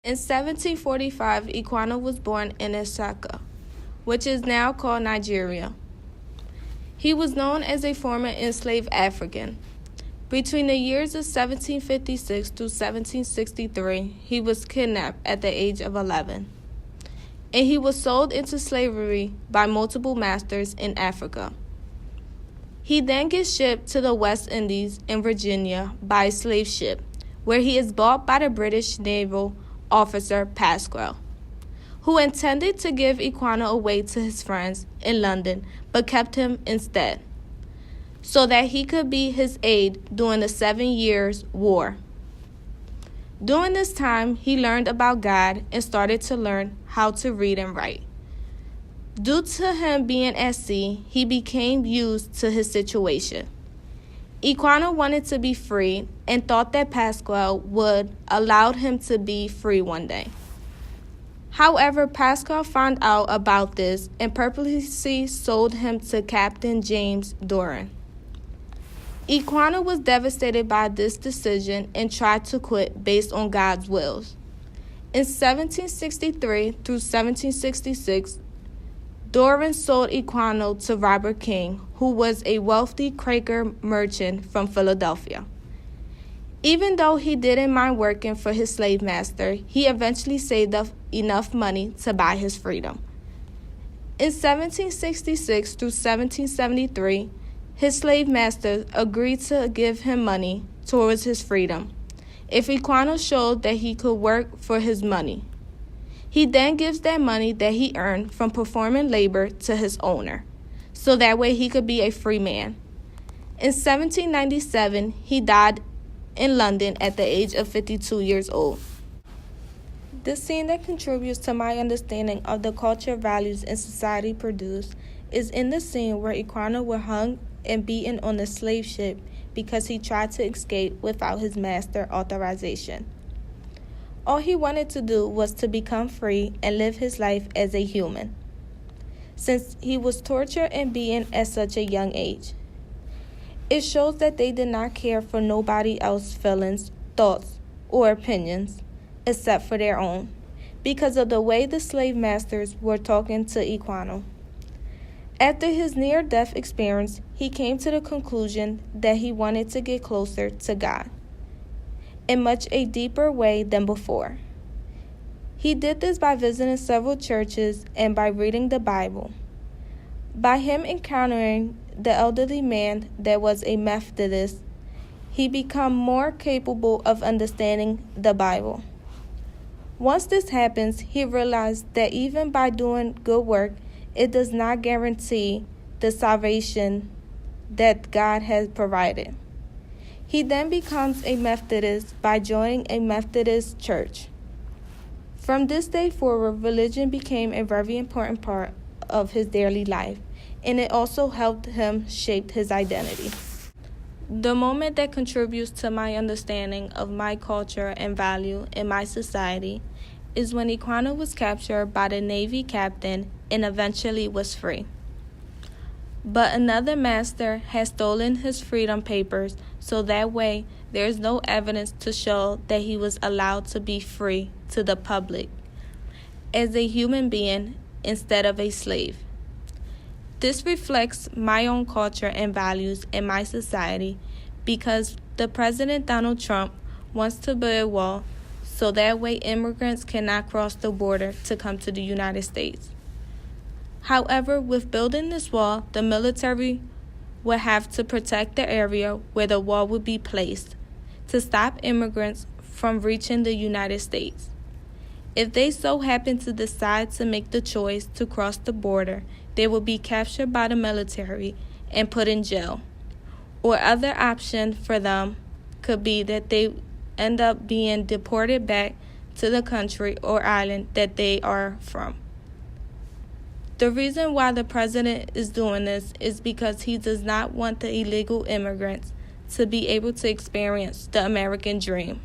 In 1745, Equiano was born in Asaka, which is now called Nigeria. He was known as a former enslaved African. Between the years of 1756 through 1763, he was kidnapped at the age of 11, and he was sold into slavery by multiple masters in Africa. He then gets shipped to the West Indies and Virginia by a slave ship, where he is bought by the British naval officer Pasquale, who intended to give Equiano away to his friends in London, but kept him instead, so that he could be his aide during the 7 Years' War. During this time, he learned about God and started to learn how to read and write. Due to him being at sea, he became used to his situation. Equiano wanted to be free and thought that Pasquale would allow him to be free one day. However, Pasquale found out about this and purposely sold him to Captain James Doran. Equiano was devastated by this decision and tried to quit based on God's wills. In 1763 through 1766, Doran sold Equiano to Robert King, who was a wealthy Quaker merchant from Philadelphia. Even though he didn't mind working for his slave master, he eventually saved up enough money to buy his freedom. In 1766 through 1773, his slave master agreed to give him money towards his freedom if Equiano showed that he could work for his money. He then gives that money that he earned from performing labor to his owner, so that way he could be a free man. In 1797, he died in London at the age of 52 years old. The scene that contributes to my understanding of the culture, values, and society produced is in the scene where Equiano was hung and beaten on the slave ship because he tried to escape without his master's authorization. All he wanted to do was to become free and live his life as a human, since he was tortured and beaten at such a young age. It shows that they did not care for nobody else's feelings, thoughts, or opinions, except for their own, because of the way the slave masters were talking to Equiano. After his near-death experience, he came to the conclusion that he wanted to get closer to God in much a deeper way than before. He did this by visiting several churches and by reading the Bible. By him encountering the elderly man that was a Methodist, he became more capable of understanding the Bible. Once this happens, he realized that even by doing good work, it does not guarantee the salvation that God has provided. He then becomes a Methodist by joining a Methodist church. From this day forward, religion became a very important part of his daily life, and it also helped him shape his identity. The moment that contributes to my understanding of my culture and value in my society is when Equiano was captured by the Navy captain and eventually was free. But another master had stolen his freedom papers, so that way there is no evidence to show that he was allowed to be free to the public as a human being instead of a slave. This reflects my own culture and values in my society because the President Donald Trump wants to build a wall so that way immigrants cannot cross the border to come to the United States. However, with building this wall, the military would have to protect the area where the wall would be placed to stop immigrants from reaching the United States. If they so happen to decide to make the choice to cross the border, they will be captured by the military and put in jail. Or other option for them could be that they end up being deported back to the country or island that they are from. The reason why the president is doing this is because he does not want the illegal immigrants to be able to experience the American dream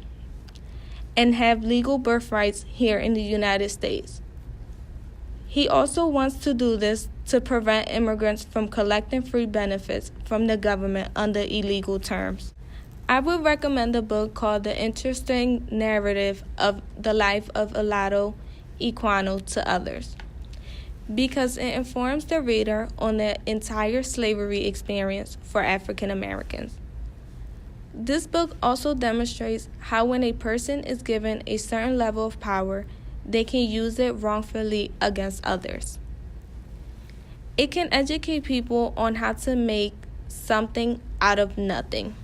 and have legal birthrights here in the United States. He also wants to do this to prevent immigrants from collecting free benefits from the government under illegal terms. I would recommend a book called The Interesting Narrative of the Life of Olaudah Equiano to others, because it informs the reader on the entire slavery experience for African Americans. This book also demonstrates how when a person is given a certain level of power, they can use it wrongfully against others. It can educate people on how to make something out of nothing.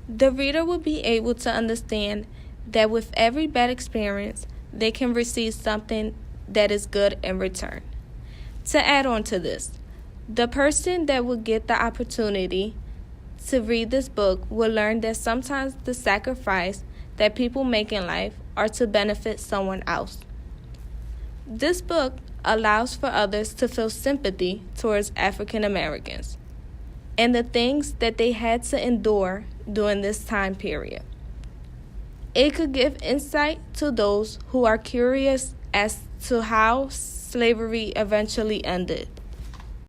The reader will be able to understand that with every bad experience, they can receive something that is good in return. To add on to this, the person that will get the opportunity to read this book will learn that sometimes the sacrifice that people make in life are to benefit someone else. This book allows for others to feel sympathy towards African Americans and the things that they had to endure during this time period. It could give insight to those who are curious as to how slavery eventually ended.